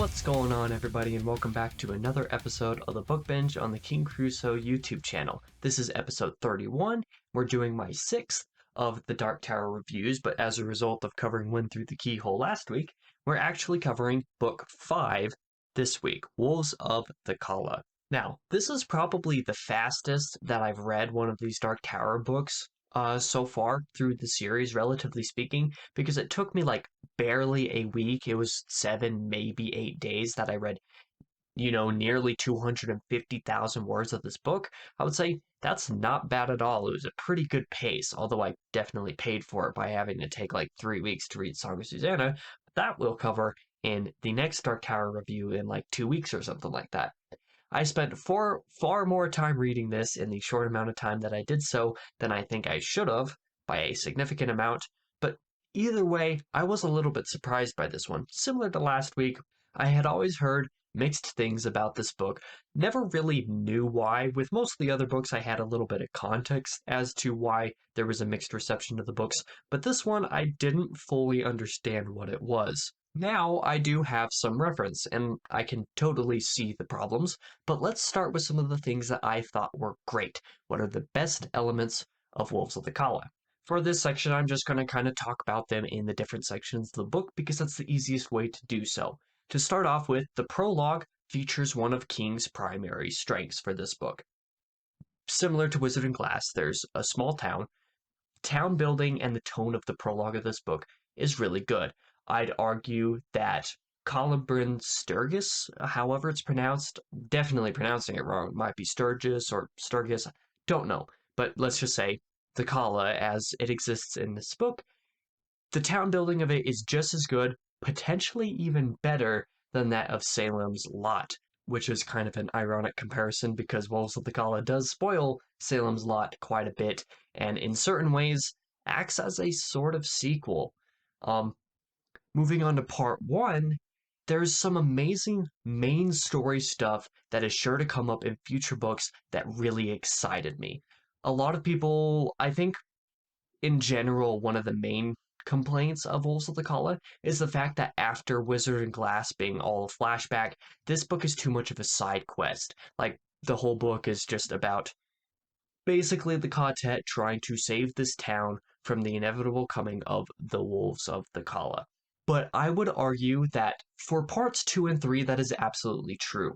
What's going on, everybody, and welcome back to another episode of the Book Binge on the King Crusoe YouTube channel. This is episode 31. We're doing my 6th of the Dark Tower reviews, but as a result of covering One Through the Keyhole last week, we're actually covering book 5 this week, Wolves of the Calla. Now, this is probably the fastest that I've read one of these Dark Tower books so far through the series, relatively speaking, because it took me like barely a week. It was 7, maybe 8 days that I read, nearly 250,000 words of this book. I would say that's not bad at all. It was a pretty good pace, although I definitely paid for it by having to take like 3 weeks to read Song of Susanna. That we'll cover in the next Dark Tower review in like 2 weeks or something like that. I spent far more time reading this in the short amount of time that I did so than I think I should have by a significant amount, but either way, I was a little bit surprised by this one. Similar to last week, I had always heard mixed things about this book, never really knew why. With most of the other books, I had a little bit of context as to why there was a mixed reception of the books, but this one I didn't fully understand what it was. Now I do have some reference, and I can totally see the problems, but let's start with some of the things that I thought were great. What are the best elements of Wolves of the Calla? For this section, I'm just going to kind of talk about them in the different sections of the book because that's the easiest way to do so. To start off with, the prologue features one of King's primary strengths for this book. Similar to Wizard and Glass, there's a small town building, and the tone of the prologue of this book is really good. I'd argue that Colibrin Sturgis, however it's pronounced, definitely pronouncing it wrong. It might be Sturgis or Sturgis, don't know. But let's just say the Calla as it exists in this book, the town building of it is just as good, potentially even better than that of Salem's Lot, which is kind of an ironic comparison because Wolves of the Calla does spoil Salem's Lot quite a bit, and in certain ways acts as a sort of sequel. Moving on to part 1, there's some amazing main story stuff that is sure to come up in future books that really excited me. A lot of people, I think, in general, one of the main complaints of Wolves of the Calla is the fact that after Wizard and Glass being all a flashback, this book is too much of a side quest. Like, the whole book is just about basically the quartet trying to save this town from the inevitable coming of the Wolves of the Calla. But I would argue that for parts 2 and 3, that is absolutely true.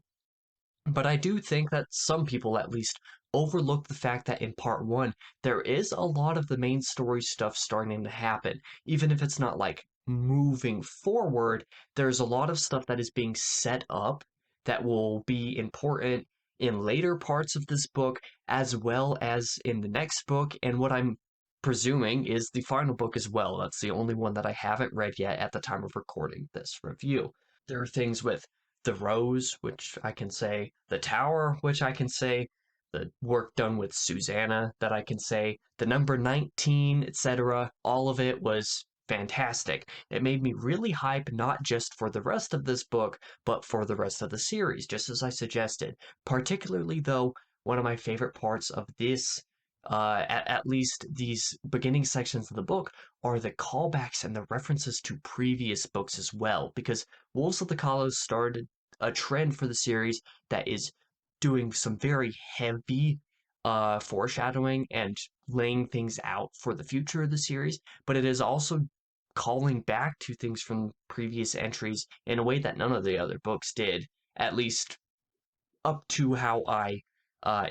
But I do think that some people, at least, overlook the fact that in part 1, there is a lot of the main story stuff starting to happen. Even if it's not like moving forward, there's a lot of stuff that is being set up that will be important in later parts of this book, as well as in the next book, and what I'm presuming is the final book as well. That's the only one that I haven't read yet at the time of recording this review. There are things with the Rose, which I can say, the Tower, which I can say, the work done with Susanna that I can say, the number 19, etc. All of it was fantastic. It made me really hype not just for the rest of this book, but for the rest of the series, just as I suggested. Particularly, though, one of my favorite parts of this at least these beginning sections of the book, are the callbacks and the references to previous books as well, because Wolves of the Calla started a trend for the series that is doing some very heavy foreshadowing and laying things out for the future of the series, but it is also calling back to things from previous entries in a way that none of the other books did, at least up to how I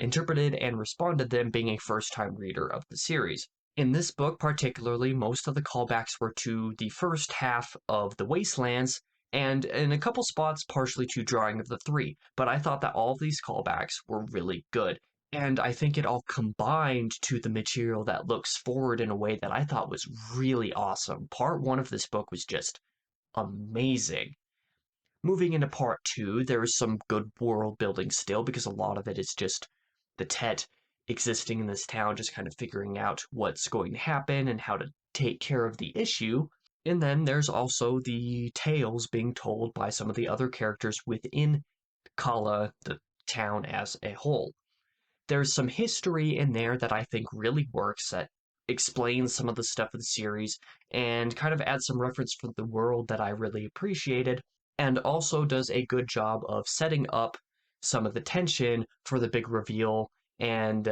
interpreted and responded them being a first-time reader of the series. In this book particularly, most of the callbacks were to the first half of the Wastelands, and in a couple spots partially to Drawing of the Three, but I thought that all of these callbacks were really good. And I think it all combined to the material that looks forward in a way that I thought was really awesome. Part 1 of this book was just amazing. Moving into part 2, there is some good world building still, because a lot of it is just the Tet existing in this town, just kind of figuring out what's going to happen and how to take care of the issue. And then there's also the tales being told by some of the other characters within Calla, the town as a whole. There's some history in there that I think really works, that explains some of the stuff of the series and kind of adds some reference for the world that I really appreciated. and also does a good job of setting up some of the tension for the big reveal and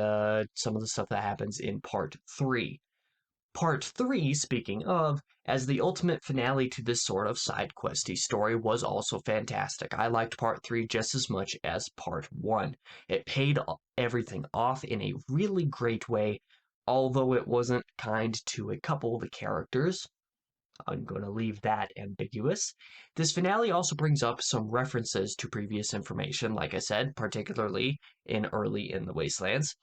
some of the stuff that happens in part 3. Part 3, speaking of, as the ultimate finale to this sort of side questy story, was also fantastic. I liked part 3 just as much as part 1. It paid everything off in a really great way, although it wasn't kind to a couple of the characters. I'm going to leave that ambiguous. This finale also brings up some references to previous information, like I said, particularly in early in the Wastelands.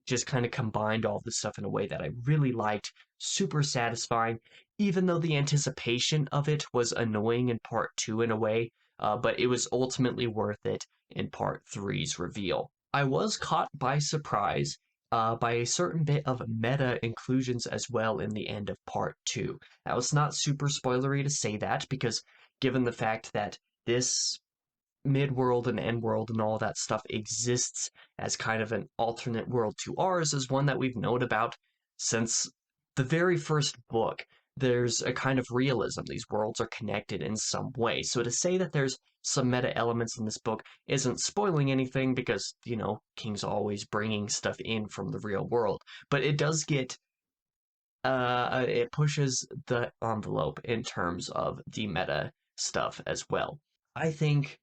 Just kind of combined all the stuff in a way that I really liked, super satisfying, even though the anticipation of it was annoying in part 2 in a way, but it was ultimately worth it in part three's reveal. I was caught by surprise by a certain bit of meta inclusions as well in the end of part 2. Now, it's not super spoilery to say that because given the fact that this mid-world and end-world and all that stuff exists as kind of an alternate world to ours is one that we've known about since the very first book. There's a kind of realism. These worlds are connected in some way. So to say that there's some meta elements in this book isn't spoiling anything because, King's always bringing stuff in from the real world. But it does get, it pushes the envelope in terms of the meta stuff as well. I think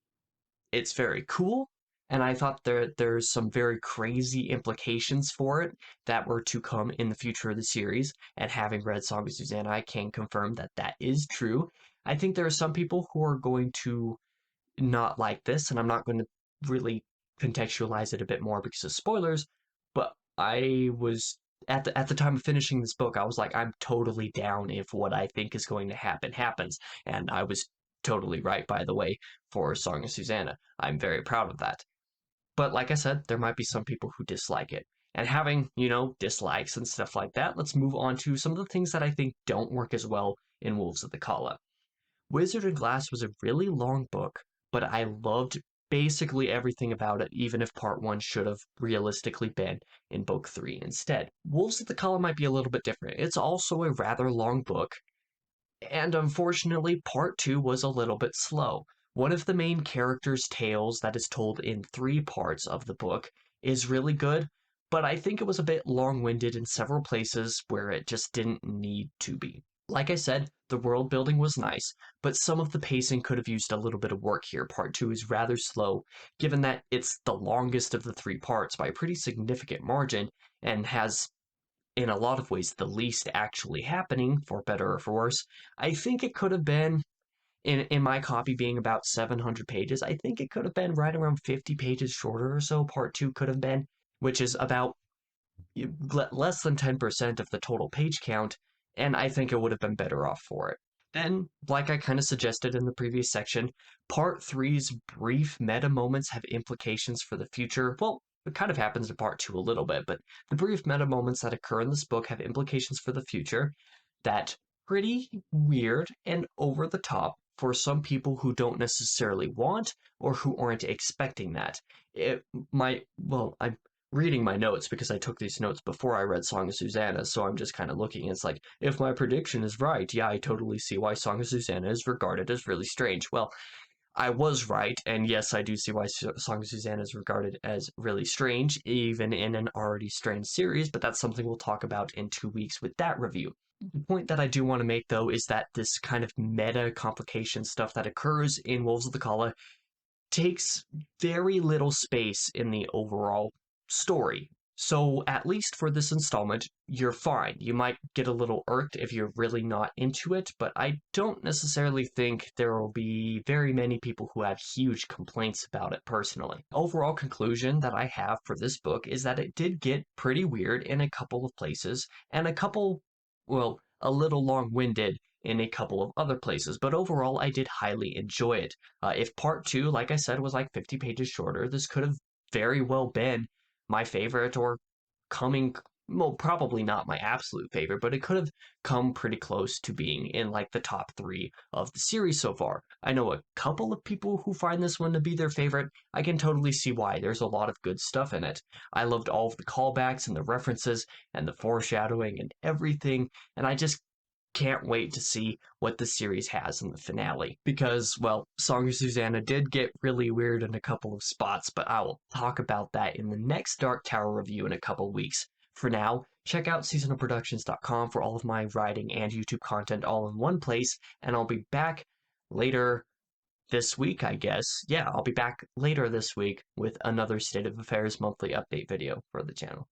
it's very cool, and I thought there's some very crazy implications for it that were to come in the future of the series. And having read Song of Susanna, I can confirm that that is true. I think there are some people who are going to not like this, and I'm not going to really contextualize it a bit more because of spoilers. But I was at the time of finishing this book, I was like, I'm totally down if what I think is going to happen happens, and I was totally right, by the way, for Song of Susanna. I'm very proud of that. But like I said, there might be some people who dislike it. And having, dislikes and stuff like that, let's move on to some of the things that I think don't work as well in Wolves of the Calla. Wizard and Glass was a really long book, but I loved basically everything about it, even if part 1 should have realistically been in book 3 instead. Wolves of the Calla might be a little bit different. It's also a rather long book, and unfortunately, part 2 was a little bit slow. One of the main characters' tales that is told in 3 parts of the book is really good, but I think it was a bit long-winded in several places where it just didn't need to be. Like I said, the world building was nice, but some of the pacing could have used a little bit of work here. Part 2 is rather slow, given that it's the longest of the 3 parts by a pretty significant margin and has in a lot of ways the least actually happening, for better or for worse. I think it could have been, in my copy being about 700 pages, I think it could have been right around 50 pages shorter or so, part 2 could have been, which is about less than 10% of the total page count, and I think it would have been better off for it. Then, like I kind of suggested in the previous section, part three's brief meta moments have implications for the future. Well, it kind of happens in part 2 a little bit, but the brief meta moments that occur in this book have implications for the future that pretty weird and over the top for some people who don't necessarily want or who aren't expecting that. I'm reading my notes because I took these notes before I read Song of Susanna, so I'm just kind of looking. It's like, if my prediction is right, yeah, I totally see why Song of Susanna is regarded as really strange. Well, I was right, and yes, I do see why Song of Susanna is regarded as really strange, even in an already strange series, but that's something we'll talk about in 2 weeks with that review. The point that I do want to make, though, is that this kind of meta complication stuff that occurs in Wolves of the Calla takes very little space in the overall story. So, at least for this installment, you're fine. You might get a little irked if you're really not into it, but I don't necessarily think there will be very many people who have huge complaints about it personally. Overall conclusion that I have for this book is that it did get pretty weird in a couple of places, and a little long-winded in a couple of other places, but overall I did highly enjoy it. If part 2, like I said, was like 50 pages shorter, this could have very well been my favorite or coming, well, probably not my absolute favorite, but it could have come pretty close to being in like the top 3 of the series so far. I know a couple of people who find this one to be their favorite. I can totally see why. There's a lot of good stuff in it. I loved all of the callbacks and the references and the foreshadowing and everything, and I just can't wait to see what the series has in the finale. Because, well, Song of Susanna did get really weird in a couple of spots, but I will talk about that in the next Dark Tower review in a couple of weeks. For now, check out seasonalproductions.com for all of my writing and YouTube content all in one place, and I'll be back later this week, I guess. Yeah, I'll be back later this week with another State of Affairs monthly update video for the channel.